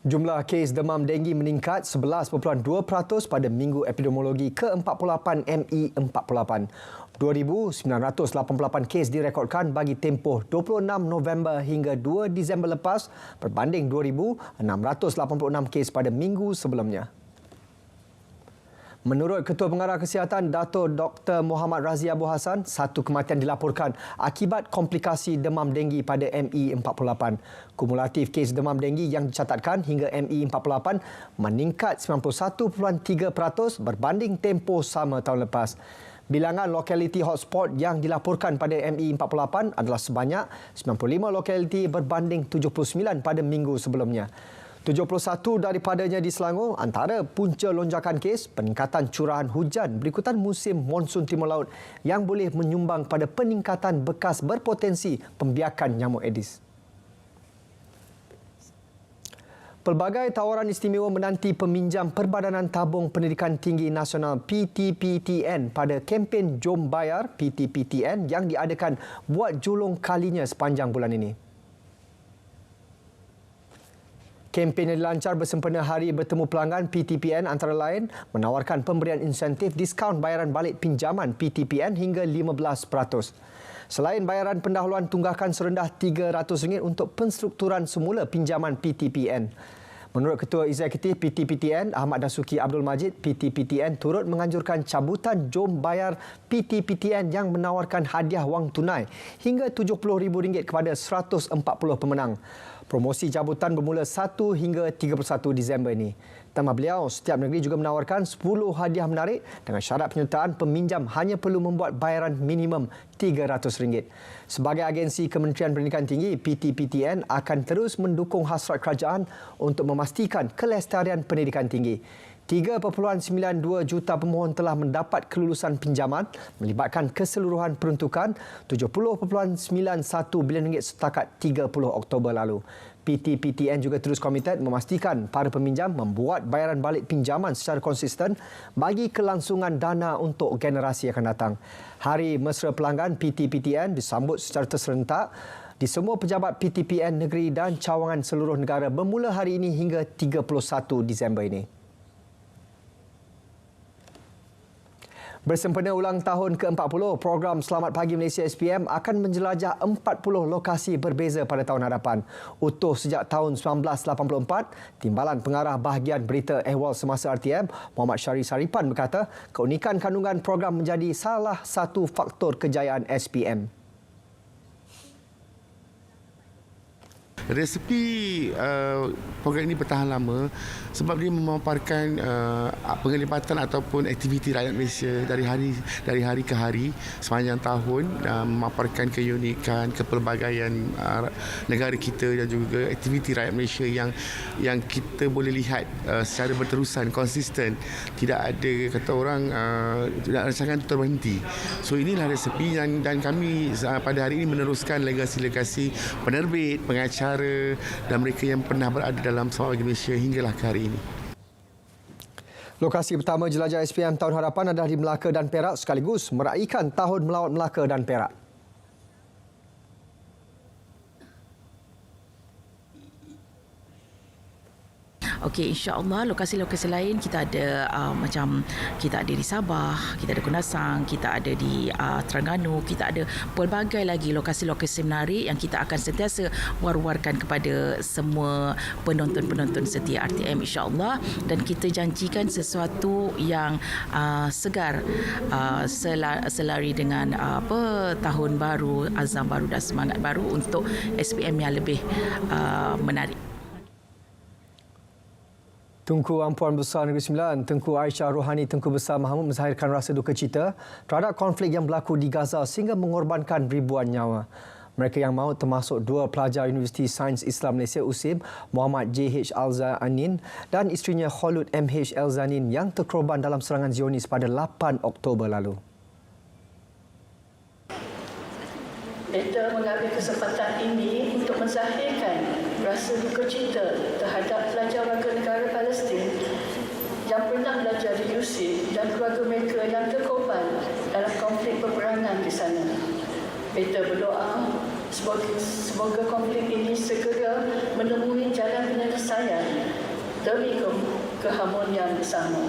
Jumlah kes demam denggi meningkat 11.2% pada Minggu Epidemiologi ke-48 ME48. 2,988 kes direkodkan bagi tempoh 26 November hingga 2 Disember lepas berbanding 2,686 kes pada minggu sebelumnya. Menurut Ketua Pengarah Kesihatan Dato' Dr. Muhammad Razi Abu Hassan, satu kematian dilaporkan akibat komplikasi demam denggi pada ME48. Kumulatif kes demam denggi yang dicatatkan hingga ME48 meningkat 91.3% berbanding tempoh sama tahun lepas. Bilangan lokaliti hotspot yang dilaporkan pada ME48 adalah sebanyak 95 lokaliti berbanding 79 pada minggu sebelumnya. 71 daripadanya di Selangor. Antara punca lonjakan kes, peningkatan curahan hujan berikutan musim monsun timur laut yang boleh menyumbang pada peningkatan bekas berpotensi pembiakan nyamuk Aedes. Pelbagai tawaran istimewa menanti peminjam Perbadanan Tabung Pendidikan Tinggi Nasional PTPTN pada kempen Jom Bayar PTPTN yang diadakan buat julung kalinya sepanjang bulan ini. Kempen yang dilancar bersempena Hari Bertemu Pelanggan PTPN antara lain menawarkan pemberian insentif diskaun bayaran balik pinjaman PTPN hingga 15%. Selain bayaran pendahuluan tunggakan serendah RM300 untuk penstrukturan semula pinjaman PTPN. Menurut Ketua Eksekutif PTPTN Ahmad Dasuki Abdul Majid, PTPTN turut menganjurkan cabutan Jom Bayar PTPTN yang menawarkan hadiah wang tunai hingga RM70,000 kepada 140 pemenang. Promosi cabutan bermula 1 hingga 31 Disember ini. Tambah beliau, setiap negeri juga menawarkan 10 hadiah menarik dengan syarat penyertaan peminjam hanya perlu membuat bayaran minimum RM300. Sebagai agensi Kementerian Pendidikan Tinggi, PTPTN akan terus mendukung hasrat kerajaan untuk memastikan kelestarian pendidikan tinggi. 3.92 juta pemohon telah mendapat kelulusan pinjaman melibatkan keseluruhan peruntukan RM70.91 bilion setakat 30 Oktober lalu. PTPTN juga terus komited memastikan para peminjam membuat bayaran balik pinjaman secara konsisten bagi kelangsungan dana untuk generasi akan datang. Hari Mesra Pelanggan PTPTN disambut secara terserentak di semua pejabat PTPN negeri dan cawangan seluruh negara bermula hari ini hingga 31 Disember ini. Bersempena ulang tahun ke-40, program Selamat Pagi Malaysia SPM akan menjelajah 40 lokasi berbeza pada tahun hadapan. Utuh sejak tahun 1984, Timbalan Pengarah Bahagian Berita Ehwal Semasa RTM, Muhammad Syari Saripan berkata, keunikan kandungan program menjadi salah satu faktor kejayaan SPM. Resepi program ini bertahan lama sebab dia memaparkan penglibatan ataupun aktiviti rakyat Malaysia dari hari ke hari sepanjang tahun, memaparkan keunikan, kepelbagaian negara kita dan juga aktiviti rakyat Malaysia yang kita boleh lihat secara berterusan, konsisten, tidak ada kata orang tidak rancangan itu terhenti. So inilah resepi dan kami pada hari ini meneruskan legasi-legasi penerbit, pengacara dan mereka yang pernah berada dalam Selamat Pagi Malaysia hinggalah ke hari ini. Lokasi pertama jelajah SPM tahun hadapan adalah di Melaka dan Perak sekaligus meraihkan Tahun Melawat Melaka dan Perak. Okey, insya-Allah lokasi-lokasi lain kita ada macam kita ada di Sabah, kita ada Kundasang, kita ada di Terengganu, kita ada pelbagai lagi lokasi-lokasi menarik yang kita akan sentiasa war-warkan kepada semua penonton-penonton setia RTM insya-Allah, dan kita janjikan sesuatu yang segar selari dengan tahun baru, azam baru dan semangat baru untuk SPM yang lebih menarik. Tunku Ampuan Besar Negeri Sembilan, Tengku Aisyah Rohani Tengku Besar Mahmud menzahirkan rasa duka cita terhadap konflik yang berlaku di Gaza sehingga mengorbankan ribuan nyawa. Mereka yang maut termasuk 2 pelajar Universiti Sains Islam Malaysia USIM, Muhammad J.H. Al-Zanin dan isterinya Khalud M.H. Al-Zanin yang terkorban dalam serangan Zionis pada 8 Oktober lalu. Kita mengambil kesempatan ini untuk menzahirkan rasa duka cita terhadap pelajar warga negara Palestin yang pernah belajar di USIM dan keluarga mereka yang terkorban dalam konflik peperangan di sana. Kita berdoa semoga konflik ini segera menemui jalan penyelesaian demi keharmonian bersama.